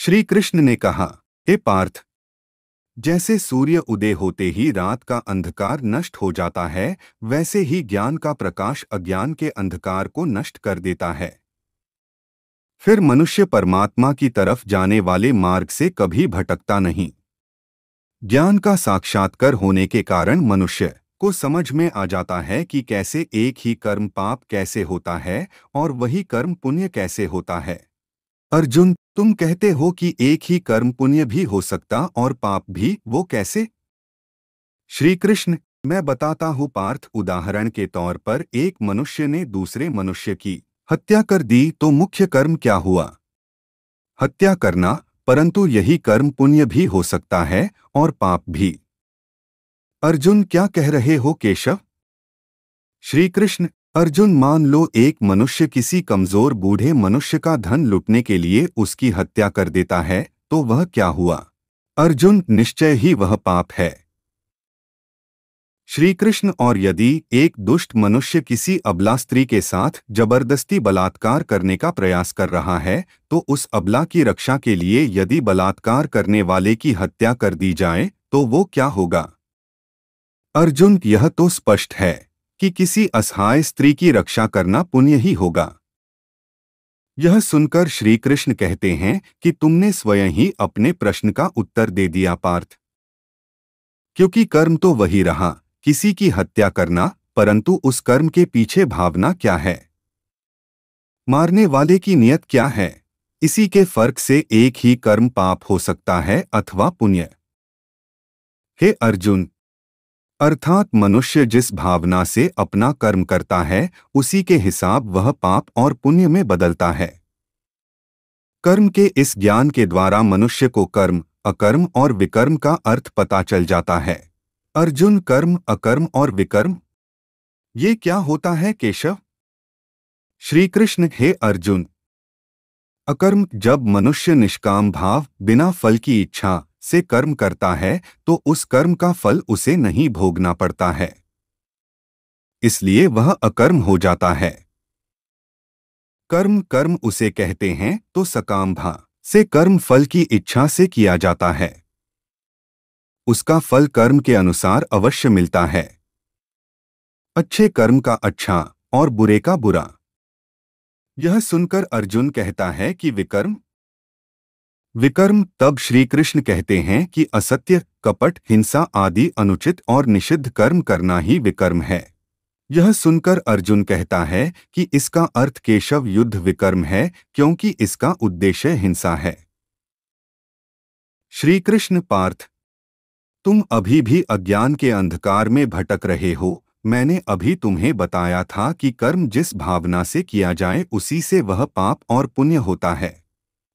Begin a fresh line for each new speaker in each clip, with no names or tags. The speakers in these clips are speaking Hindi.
श्री कृष्ण ने कहा, हे पार्थ, जैसे सूर्य उदय होते ही रात का अंधकार नष्ट हो जाता है, वैसे ही ज्ञान का प्रकाश अज्ञान के अंधकार को नष्ट कर देता है। फिर मनुष्य परमात्मा की तरफ जाने वाले मार्ग से कभी भटकता नहीं। ज्ञान का साक्षात्कार होने के कारण मनुष्य को समझ में आ जाता है कि कैसे एक ही कर्म पाप कैसे होता है और वही कर्म पुण्य कैसे होता है। अर्जुन, तुम कहते हो कि एक ही कर्म पुण्य भी हो सकता और पाप भी, वो कैसे? श्री कृष्ण, मैं बताता हूँ पार्थ। उदाहरण के तौर पर एक मनुष्य ने दूसरे मनुष्य की हत्या कर दी तो मुख्य कर्म क्या हुआ? हत्या करना, परंतु यही कर्म पुण्य भी हो सकता है और पाप भी। अर्जुन, क्या कह रहे हो केशव? श्री कृष्ण, अर्जुन, मान लो एक मनुष्य किसी कमजोर बूढ़े मनुष्य का धन लूटने के लिए उसकी हत्या कर देता है, तो वह क्या हुआ? अर्जुन, निश्चय ही वह पाप है। श्री कृष्ण, और यदि एक दुष्ट मनुष्य किसी अबला स्त्री के साथ जबरदस्ती बलात्कार करने का प्रयास कर रहा है, तो उस अबला की रक्षा के लिए यदि बलात्कार करने वाले की हत्या कर दी जाए तो वो क्या होगा? अर्जुन, यह तो स्पष्ट है कि किसी असहाय स्त्री की रक्षा करना पुण्य ही होगा। यह सुनकर श्री कृष्ण कहते हैं कि तुमने स्वयं ही अपने प्रश्न का उत्तर दे दिया पार्थ, क्योंकि कर्म तो वही रहा, किसी की हत्या करना, परंतु उस कर्म के पीछे भावना क्या है? मारने वाले की नियत क्या है? इसी के फर्क से एक ही कर्म पाप हो सकता है अथवा पुण्य। हे अर्जुन, अर्थात मनुष्य जिस भावना से अपना कर्म करता है, उसी के हिसाब वह पाप और पुण्य में बदलता है। कर्म के इस ज्ञान के द्वारा मनुष्य को कर्म, अकर्म और विकर्म का अर्थ पता चल जाता है। अर्जुन, कर्म, अकर्म और विकर्म, ये क्या होता है केशव? श्री कृष्ण, हे अर्जुन, अकर्म, जब मनुष्य निष्काम भाव बिना फल की इच्छा से कर्म करता है तो उस कर्म का फल उसे नहीं भोगना पड़ता है, इसलिए वह अकर्म हो जाता है। कर्म, कर्म उसे कहते हैं तो सकाम भाव से कर्म फल की इच्छा से किया जाता है। उसका फल कर्म के अनुसार अवश्य मिलता है। अच्छे कर्म का अच्छा और बुरे का बुरा। यह सुनकर अर्जुन कहता है कि विकर्म, विकर्म, तब श्री कृष्ण कहते हैं कि असत्य, कपट, हिंसा आदि अनुचित और निषिद्ध कर्म करना ही विकर्म है। यह सुनकर अर्जुन कहता है कि इसका अर्थ केशव युद्ध विकर्म है, क्योंकि इसका उद्देश्य हिंसा है। श्री कृष्ण, पार्थ, तुम अभी भी अज्ञान के अंधकार में भटक रहे हो। मैंने अभी तुम्हें बताया था कि कर्म जिस भावना से किया जाए उसी से वह पाप और पुण्य होता है।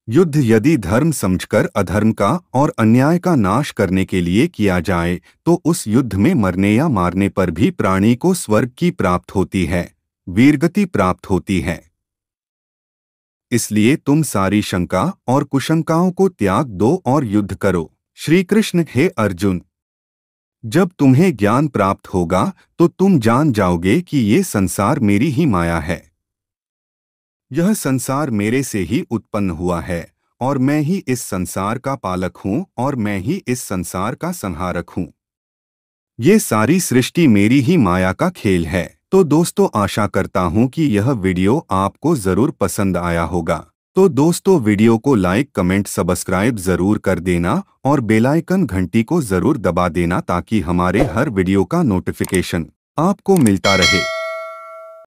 युद्ध यदि धर्म समझकर अधर्म का और अन्याय का नाश करने के लिए किया जाए तो उस युद्ध में मरने या मारने पर भी प्राणी को स्वर्ग की प्राप्त होती है, वीरगति प्राप्त होती है। इसलिए तुम सारी शंका और कुशंकाओं को त्याग दो और युद्ध करो। श्री कृष्ण, हे अर्जुन, जब तुम्हें ज्ञान प्राप्त होगा तो तुम जान जाओगे कि ये संसार मेरी ही माया है। यह संसार मेरे से ही उत्पन्न हुआ है और मैं ही इस संसार का पालक हूँ और मैं ही इस संसार का संहारक हूँ। ये सारी सृष्टि मेरी ही माया का खेल है। तो दोस्तों, आशा करता हूँ कि यह वीडियो आपको ज़रूर पसंद आया होगा। तो दोस्तों, वीडियो को लाइक, कमेंट, सब्सक्राइब ज़रूर कर देना और बेल आइकन घंटी को ज़रूर दबा देना ताकि हमारे हर वीडियो का नोटिफिकेशन आपको मिलता रहे।